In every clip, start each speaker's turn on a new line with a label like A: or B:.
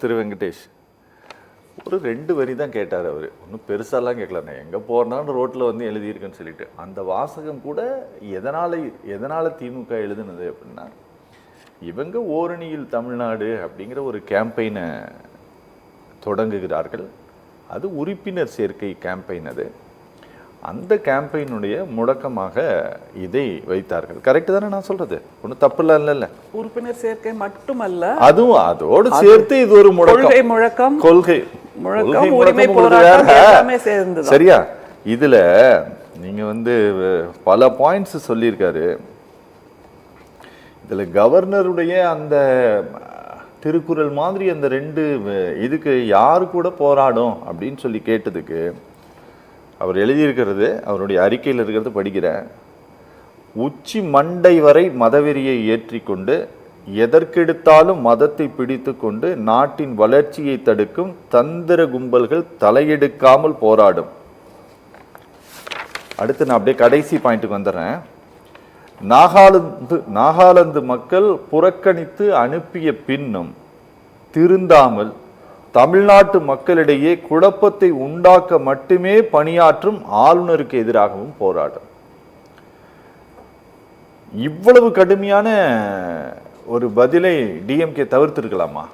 A: திரு வெங்கடேஷ் ஒரு 2 வரி தான் கேட்டார். அவர் ஒன்றும் பெருசாலாம் கேட்கல. நான் எங்கே போகிறனாலும் ரோட்டில் வந்து எழுதியிருக்கேன்னு சொல்லிட்டு அந்த வாசகம் கூட எதனால் திமுக எழுதுனது அப்படின்னா, இவங்க ஓரணியில் தமிழ்நாடு அப்படிங்கிற ஒரு கேம்பெயினை தொடங்குகிறார்கள். அது உறுப்பினர் சேர்க்கை கேம்பெயின். அது அந்த கேம்பெயினுடைய முடக்கமாக இதை வைத்தார்கள். கரெக்ட் தானே நான் சொல்றது? ஒன்றும் தப்புலாம் இல்லைல்ல.
B: உறுப்பினர் சேர்க்கை மட்டுமல்ல,
A: அதுவும் அதோடு சேர்த்து இது ஒரு
B: முழக்கம்,
A: கொள்கை சரியா? இதுல நீங்க வந்து பல பாயிண்ட்ஸ் சொல்லியிருக்காரு. இதுல கவர்னருடைய அந்த திருக்குறள் மாதிரி அந்த 2 இதுக்கு யாரு கூட போராடும் அப்படின்னு சொல்லி கேட்டதுக்கு அவர் எழுதியிருக்கிறது, அவருடைய அறிக்கையில் இருக்கிறது படிக்கிறேன். உச்சி மண்டை வரை மதவெறியை ஏற்றிக்கொண்டு எதற்கெடுத்தாலும் மதத்தை பிடித்து கொண்டு நாட்டின் வளர்ச்சியை தடுக்கும் தந்திர கும்பல்கள் தலையெடுக்காமல் போராடும். அடுத்து நான் அப்படியே கடைசி பாயிண்ட்டுக்கு வந்துடுறேன். நாகாலாந்து மக்கள் புறக்கணித்து அனுப்பிய பின்னும் திருந்தாமல் தமிழ்நாட்டு மக்களிடையே குழப்பத்தை உண்டாக்க மட்டுமே பணியாற்றும் ஆளுநருக்கு எதிராகவும் போராடும். இவ்வளவு கடுமையான ஒரு பதிலை டிஎம்கே தவிர்த்திருக்கலாமா?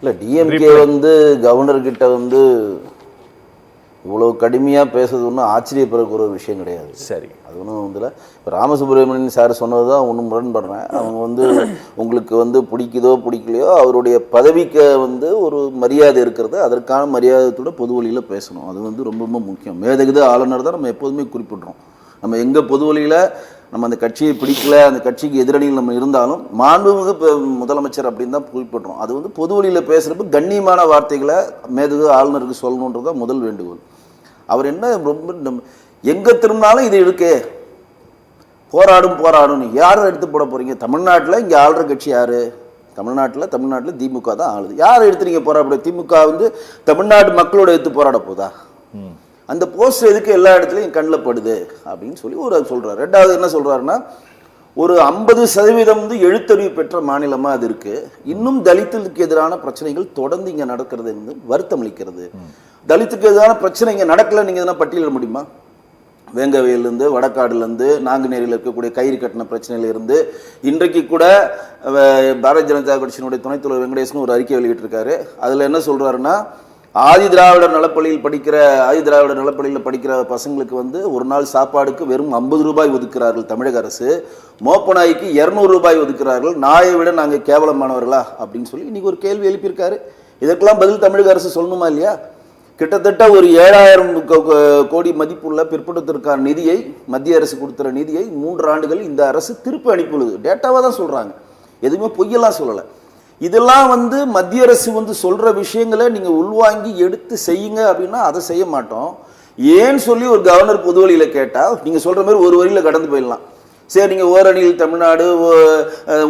C: இல்லை, டிஎம்கே வந்து கவர்னர்கிட்ட வந்து இவ்வளோ கடுமையாக பேசுறது ஒன்றும் ஆச்சரியப்படுற ஒரு விஷயம் கிடையாது.
A: சரி,
C: அது ஒன்றும் வந்து இப்போ ராமசுப்ரமணியன் சார் சொன்னது தான் ஒன்றும் முரண்படுறேன். அவங்க வந்து உங்களுக்கு வந்து பிடிக்குதோ பிடிக்கலையோ அவருடைய பதவிக்கு வந்து ஒரு மரியாதை இருக்கிறது, அதற்கான மரியாதையோட பொது வழியில் பேசணும். அது வந்து ரொம்ப ரொம்ப முக்கியம். மேதகுத ஆளுநர் தான் நம்ம எப்போதுமே குறிப்பிட்றோம். நம்ம எங்கே பொது வழியில் நம்ம அந்த கட்சியை பிடிக்கல, அந்த கட்சிக்கு எதிரணியில் நம்ம இருந்தாலும் மாண்புமிகு முதலமைச்சர் அப்படின்னு தான் குறிப்பிட்றோம். அது வந்து பொது வழியில் பேசுகிறப்ப கண்ணியமான வார்த்தைகளை மேதகு ஆளுநருக்கு சொல்லணுன்றது தான் முதல் வேண்டுகோள். அவர் என்ன ரொம்ப எங்கே திரும்பினாலும் இது இருக்கு, போராடும் யாரை எடுத்து போட போகிறீங்க? தமிழ்நாட்டில் இங்கே ஆளுற கட்சி யார்? தமிழ்நாட்டில் திமுக தான் ஆளுது. யாரை எடுத்து நீங்கள் போராட? திமுக வந்து தமிழ்நாட்டு மக்களோட எடுத்து போராட போதா? அந்த போஸ்ட் எதுக்கு எல்லா இடத்துலையும் கண்ணில் படுது அப்படின்னு சொல்லி ஒரு சொல்கிறார். ரெண்டாவது என்ன சொல்கிறாருன்னா, ஒரு 50% வந்து எழுத்தறிவு பெற்ற மாநிலமாக அது இருக்குது. இன்னும் தலித்துக்கு எதிரான பிரச்சனைகள் தொடர்ந்து இங்கே நடக்கிறது வந்து வருத்தம் அளிக்கிறது. தலித்துக்கு எதிரான பிரச்சனை இங்கே நடக்கலை, நீங்கள் எதனா பட்டியலிட முடியுமா? வேங்கவேலேருந்து வடக்காடுலேருந்து நாங்குநேரியில் இருக்கக்கூடிய கயிறு கட்டின பிரச்சனையிலிருந்து இன்றைக்கு கூட பாரதிய ஜனதா கட்சியினுடைய துணைத் தலைவர் வெங்கடேசன் ஒரு அறிக்கை வெளியிட்டிருக்காரு. அதில் என்ன சொல்கிறாருன்னா, ஆதி திராவிடர் நலப்பள்ளியில் படிக்கிற பசங்களுக்கு வந்து ஒரு நாள் சாப்பாடுக்கு வெறும் 50 ரூபாய் ஒதுக்குறார்கள் தமிழக அரசு. மோப்ப நாய்க்கு 200 ரூபாய் ஒதுக்குறார்கள். நாயை விட நாங்கள் கேவலமானவர்களா அப்படின்னு சொல்லி இன்னைக்கு ஒரு கேள்வி எழுப்பியிருக்காரு. இதற்கெல்லாம் பதில் தமிழக அரசு சொல்லணுமா இல்லையா? கிட்டத்தட்ட ஒரு 7000 கோடி மதிப்புள்ள பிற்படுத்திற்கான நிதியை, மத்திய அரசு கொடுத்துற நிதியை 3 ஆண்டுகள் இந்த அரசு திருப்பி அனுப்பியுள்ளது. டேட்டாவாக தான் சொல்கிறாங்க, எதுவுமே பொய்யெல்லாம் சொல்லலை. இதெல்லாம் வந்து மத்திய அரசு வந்து சொல்கிற விஷயங்களை நீங்கள் உள்வாங்கி எடுத்து செய்யுங்க அப்படின்னா அதை செய்ய மாட்டோம். ஏன்னு சொல்லி ஒரு கவர்னர் பொது வழியில் கேட்டால் நீங்கள் சொல்கிற மாதிரி ஒரு வரியில் கடந்து போயிடலாம். சரி, நீங்கள் ஓரணியில் தமிழ்நாடு,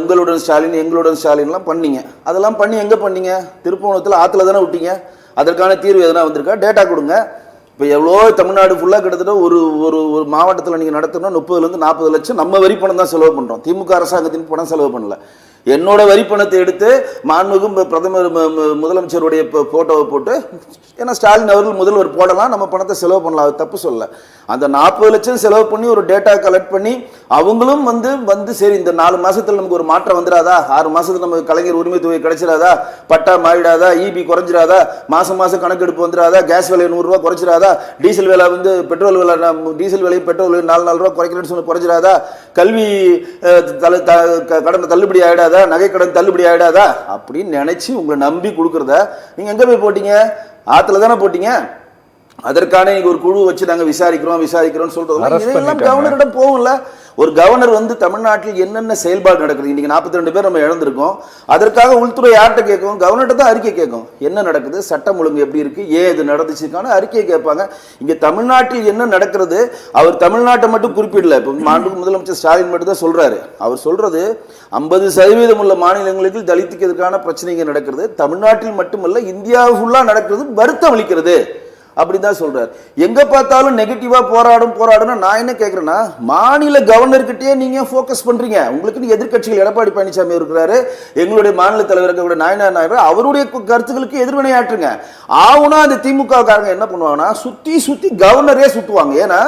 C: உங்களுடன் ஸ்டாலின், எங்களுடன் ஸ்டாலின்லாம் பண்ணீங்க. அதெல்லாம் பண்ணி எங்கே பண்ணீங்க? திருப்பவனத்தில் ஆற்றுல தானே விட்டீங்க. அதற்கான தீர்வு எதனா வந்திருக்கா? டேட்டா கொடுங்க. இப்போ எவ்வளோ தமிழ்நாடு ஃபுல்லாக கிட்டத்தட்ட ஒரு ஒரு ஒரு மாவட்டத்தில் நீங்கள் நடத்தணும்னா 30 to 40 லட்சம் நம்ம வரி பணம் தான் செலவு பண்ணுறோம். திமுக அரசாங்கத்தின் பணம் செலவு பண்ணல. என்னோட வரி பணத்தை எடுத்து மாண்புமிகு பிரதமர் முதலமைச்சருடைய போட்டோவை போட்டு, ஏன்னா ஸ்டாலின் அவர்கள் முதல்வர் போடலாம், நம்ம பணத்தை செலவு பண்ணலாம், அது தப்பு சொல்ல. அந்த 40 லட்சம் செலவு பண்ணி ஒரு டேட்டா கலெக்ட் பண்ணி அவங்களும் வந்து சரி இந்த 4 மாசத்துல நமக்கு ஒரு மாற்றம் வந்துடாதா, 6 மாசத்துல நமக்கு கலைஞர் உரிமை தொகை கிடைச்சிடாதா, பட்டா மாறிடாதா, இபி குறைஞ்சிடாதா, மாசம் கணக்கெடுப்பு வந்துடாதா, கேஸ் விலை 100 ரூபா குறைச்சிடாதா, டீசல் விலை வந்து பெட்ரோல் விலை, டீசல் விலை பெட்ரோல் விலை 4 ரூபா குறைக்கணும்னு சொல்லி குறைச்சிடாதா, கல்வி கடன் தள்ளுபடி ஆயிடாதா, நகை கடன் தள்ளுபடி ஆயிடாதா அப்படின்னு நினைச்சு உங்களை நம்பி கொடுக்கறத நீங்க எங்க போய் போட்டீங்க? ஆத்துல தானே போட்டீங்க. அதற்கான ஒரு குழு வச்சு நாங்கள் விசாரிக்கிறோம் சொல்றது இதெல்லாம் கவர்னரிடம் போகும்ல. ஒரு கவர்னர் வந்து தமிழ்நாட்டில் என்னென்ன செயல்பாடு நடக்குது, இன்னைக்கு 42 பேர் நம்ம இழந்திருக்கோம். அதற்காக உள்துறை யார்கிட்ட கேட்கும்? கவர்னர்கிட்ட தான் அறிக்கை கேட்கும். என்ன நடக்குது, சட்டம் ஒழுங்கு எப்படி இருக்கு, ஏன் இது நடந்துச்சுக்கான அறிக்கையை கேட்பாங்க. இங்க தமிழ்நாட்டில் என்ன நடக்கிறது, அவர் தமிழ்நாட்டை மட்டும் குறிப்பிடல. இப்போ மாண்புமிகு முதலமைச்சர் ஸ்டாலின் மட்டும் தான் சொல்றாரு. அவர் சொல்றது 50% உள்ள மாநிலங்களுக்கு தலித்துக்கு எதிரான பிரச்சனைகள் நடக்கிறது. தமிழ்நாட்டில் மட்டுமல்ல, இந்தியா ஃபுல்லா நடக்கிறது. வருத்தம் அளிக்கிறது. அப்படிதான் சொல்றாரு. எங்க பார்த்தாலும் நெகட்டிவா போராடும்னா நான் என்ன கேட்கிறேன்னா, மாநில கவர்னர்கிட்டயே நீங்க ஃபோக்கஸ் பண்றீங்க. உங்களுக்கு எதிர்க்கட்சிகள் எடப்பாடி பழனிசாமி இருக்கிறாரு, எங்களுடைய மாநில தலைவர் இருக்கக்கூடிய நாயனார் அவருடைய கருத்துக்களுக்கு எதிர்வினையாற்றுங்க. ஆவுனா அந்த திமுக காரங்க என்ன பண்ணுவாங்கன்னா சுத்தி கவர்னரே சுத்துவாங்க. ஏன்னா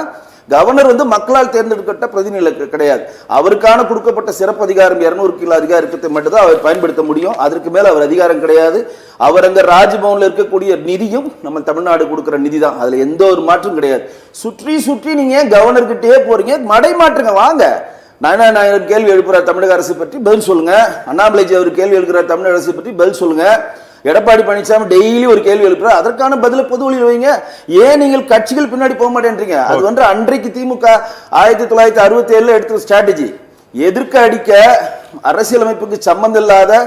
C: கவர்னர் வந்து மக்களால் தேர்ந்தெடுக்கப்பட்ட பிரதிநிதி கிடையாது. அவருக்கான கொடுக்கப்பட்ட சிறப்பு அதிகாரம் 200 கிலோ அதிகாரத்தை மட்டும்தான் அவர் பயன்படுத்த முடியும். அதற்கு மேல அவர் அதிகாரம் கிடையாது. அவர் அங்க ராஜ்பவன்ல இருக்கக்கூடிய நிதியும் நம்ம தமிழ்நாடு கொடுக்கிற நிதி தான். அதுல எந்த ஒரு மாற்றம் கிடையாது. சுற்றி நீங்க கவர்னர் கிட்டே போறீங்க. மடை மாற்றுங்க வாங்க. நாயனார் கேள்வி எழுப்புறார் தமிழக அரசு பற்றி பதில் சொல்லுங்க. அண்ணாமலைஜி அவர் கேள்வி எழுப்புறார் தமிழக அரசு பற்றி பதில் சொல்லுங்க. எடப்பாடி பழனிசாமி டெய்லி ஒரு கேள்வி எழுப்புறார், அதற்கான பதில பொது வழியில் வைங்க. ஏன் நீங்கள் கட்சிகள் பின்னாடி போக மாட்டேன்றீங்க? அது வந்து அன்றைக்கு திமுக 1967 எடுத்த ஸ்ட்ராட்டஜி. எதிர்க்க அடிக்க அரசியலமைப்புக்கு சம்பந்தம் இல்லாத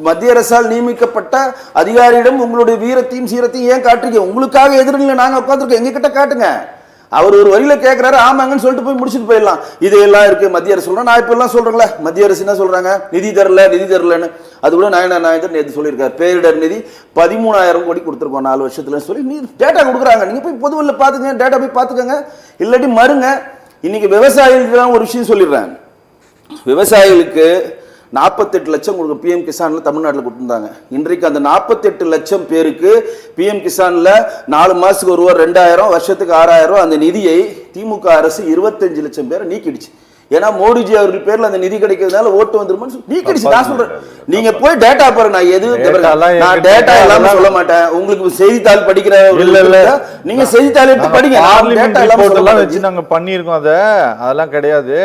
C: மத்திய அரசால் நியமிக்கப்பட்ட அதிகாரியிடம் உங்களுடைய வீரத்தையும் சீரத்தையும் ஏன் காட்டுறீங்க? உங்களுக்காக எதிரில் நாங்க உட்காந்துருக்கோம், எங்க கிட்ட காட்டுங்க. அவர் ஒரு வரியில கேட்கிறாரு, ஆமாங்கன்னு சொல்லிட்டு போய் முடிச்சுட்டு போயிடலாம். இது எல்லாம் இருக்கு மத்திய அரசு சொல்றேன். நான் இப்ப எல்லாம் சொல்றேன்ல, மத்திய அரசு என்ன சொல்றாங்க, நிதி தரலன்னு. அது கூட நாயனார் நேற்று சொல்லியிருக்காரு, பேரிடர் நிதி 13,000 கோடி கொடுத்துருக்கோம் 4 வருஷத்துல சொல்லி நீ டேட்டா கொடுக்குறாங்க. நீங்க போய் பொதுவெளியில் பாத்துங்க, டேட்டா போய் பாத்துக்கங்க, இல்லாட்டி மறுங்க. இன்னைக்கு விவசாயிகளுக்கு ஒரு விஷயம் சொல்லிடுறேன். விவசாயிகளுக்கு 48 லட்சம் கொடுக்க PM கிசான்ல தமிழ்நாட்டில் கொடுத்துருந்தாங்க. இன்றைக்கு அந்த 48 லட்சம் பேருக்கு PM கிசான்ல 4 மாசத்துக்கு ஒரு 2,000, வருஷத்துக்கு 6,000 அந்த நிதியை திமுக அரசு 25 லட்சம் பேரை நீக்கிடுச்சு. ஏன்னா மோடிஜி அவர்கள் பேர்ல அந்த நிதி கிடைக்கிறதுனால ஓட்டு வந்துருமான்னு நீக்கிடுச்சு. நான் சொல்றேன், நீங்க போய் டேட்டா பாருங்க. நான் நான் டேட்டா எல்லாமே சொல்ல மாட்டேன். உங்களுக்கு செய்தித்தாள் படிக்கிற நீங்க செய்தித்தாள் எடுத்து படிங்க. டேட்டா எல்லாம்
A: வச்சு நாங்க பண்ணியிருக்கோம். அதெல்லாம் கிடையாது.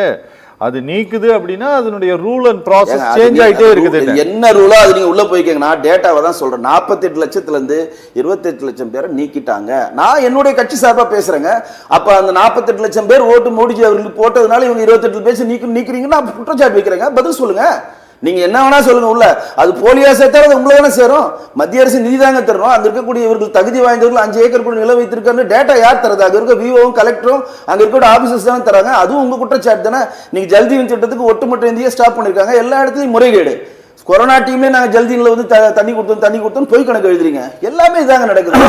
A: அது நீக்குது அப்படின்னா அதனுடைய ரூல் அண்ட் ப்ராசஸ் சேஞ்ச் ஆயிட்டே இருக்குது.
C: என்ன ரூலோ அது நீங்க உள்ள போய்க்கங்க. நான் டேட்டாவை தான் சொல்றேன். 48 லட்சத்துல இருந்து 28 லட்சம் பேரை நீக்கிட்டாங்க. நான் என்னுடைய கட்சி சார்பா பேசுறேங்க. அப்ப அந்த 48 லட்சம் பேர் ஓட்டு மோடிஜி அவர்களுக்கு போட்டதுனால இவங்க 28 பேர் நீக்கிறீங்கன்னா குற்றச்சாட்டு வைக்கிறேங்க. பதில் சொல்லுங்க. நீங்க என்ன வேணா சொல்லுங்க. உள்ள அது போலியா சேர்த்தா அது உங்களை தானே சேரும். மத்திய அரசு நிதி தாங்க தரணும். அங்க இருக்கக்கூடிய இவர்கள் தகுதி வாய்ந்தவர்கள் 5 ஏக்கர் கூட நிலம் வைத்திருக்காரு. டேட்டா யார் தரது? அங்க இருக்க விஓவும் கலெக்டரும் அங்க இருக்க ஆபீசர்ஸ் தானே தராங்க. அதுவும் உங்க குற்றச்சாட்டு தானே. நீங்க ஜல்ஜீவன் திட்டத்துக்கு ஒட்டுமொத்த இந்தியா ஸ்டாப் பண்ணிருக்காங்க. எல்லா இடத்துலயும் முறைகேடு. கொரோனா டீமே நாங்க ஜல்தீன்ல வந்து தண்ணி கொடுத்தோம் போய் கணக்கு எழுதுறீங்க. எல்லாமே இதாங்க நடக்குது.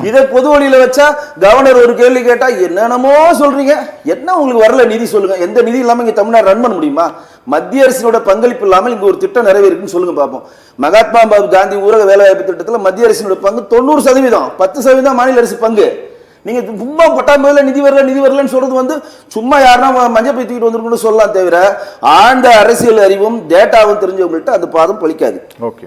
C: இதை பொது வழியில வச்சா கவர்னர் ஒரு கேள்வி கேட்டா என்னென்னமோ சொல்றீங்க. என்ன உங்களுக்கு வரல நிதி சொல்லுங்க. எந்த நிதி இல்லாம இங்க தமிழ்நாடு ரன் பண்ண முடியுமா? மத்திய அரசினோட பங்களிப்பு இல்லாமல் இங்க ஒரு திட்டம் நிறைவேறுக்குன்னு சொல்லுங்க பார்ப்போம். மகாத்மா காந்தி ஊரக வேலைவாய்ப்பு திட்டத்தில் மத்திய அரசினோட பங்கு 90%, 10% மாநில அரசு பங்கு. நீங்க சும்மா பட்டாம்பதில நிதி வரலன்னு சொல்றது வந்து சும்மா யாருன்னா மஞ்சள் பை தூக்கிட்டு வந்துருக்குன்னு சொல்லலாம் தவிர ஆழ்ந்த அரசியல் அறிவும் டேட்டாவும் தெரிஞ்சவங்கள்ட்ட அந்த பாதம் பலிக்காது.
A: ஓகே.